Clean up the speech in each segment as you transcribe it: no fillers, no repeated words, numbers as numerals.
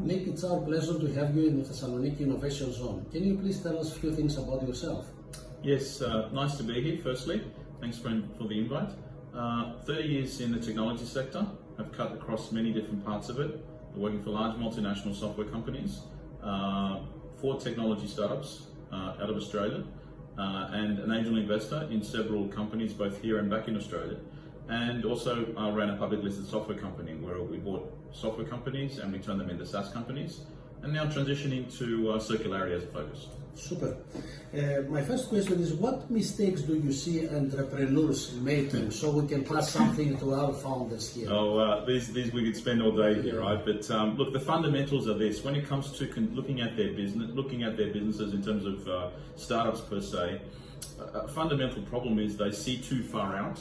Nick, it's our pleasure to have you in the Thessaloniki Innovation Zone. Can you please tell us a few things about yourself? Yes, nice to be here firstly. Thanks for the invite. 30 years in the technology sector. I've cut across many different parts of it. Working for large multinational software companies, 4 technology startups out of Australia, and an angel investor in several companies both here and back in Australia. And also ran a public listed software company where we bought software companies and we turned them into SaaS companies, and now transitioning to circularity as a focus. Super. My first question is, what mistakes do you see entrepreneurs making so we can pass something to our founders here? Oh, these we could spend all day here, right? But look, the fundamentals are this. When it comes to looking at their businesses in terms of startups per se, a fundamental problem is they see too far out.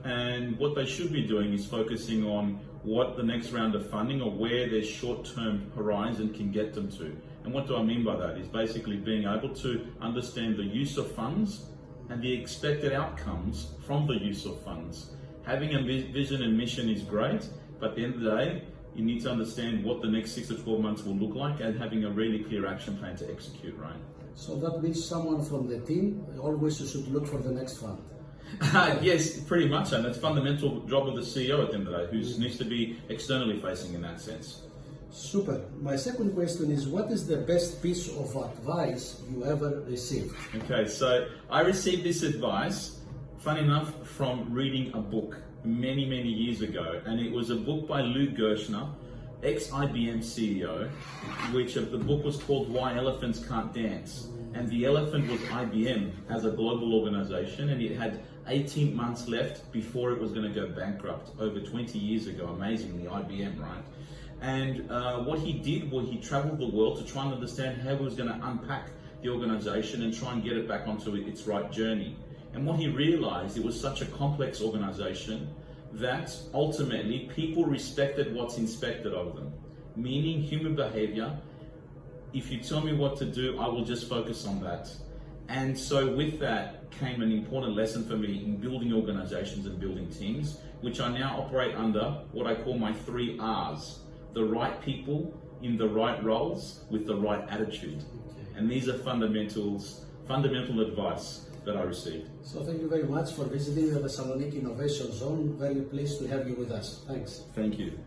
And what they should be doing is focusing on what the next round of funding or where their short-term horizon can get them to. And what do I mean by that is basically being able to understand the use of funds and the expected outcomes from the use of funds. Having a vision and mission is great, but at the end of the day, you need to understand what the next 6 to 12 months will look like and having a really clear action plan to execute, right? So that means someone from the team always should look for the next fund. Yes, pretty much, and that's fundamental job of the CEO at the end of the day, who needs to be externally facing in that sense. Super. My second question is, what is the best piece of advice you ever received? Okay, so I received this advice, fun enough, from reading a book many years ago, and it was a book by Lou Gershner, ex-IBM CEO, which the book was called Why Elephants Can't Dance. And the elephant was IBM as a global organization, and it had 18 months left before it was going to go bankrupt over 20 years ago, amazingly, IBM, right? And what he did was he traveled the world to try and understand how he was going to unpack the organization and try and get it back onto its right journey. And what he realized, it was such a complex organization that ultimately people respected what's inspected of them, meaning human behavior. If you tell me what to do, I will just focus on that. And so with that came an important lesson for me in building organizations and building teams, which I now operate under what I call my 3 R's. The right people in the right roles with the right attitude. Okay. And these are fundamental advice that I received. So thank you very much for visiting the Thessaloniki Innovation Zone. Very pleased to have you with us. Thanks. Thank you.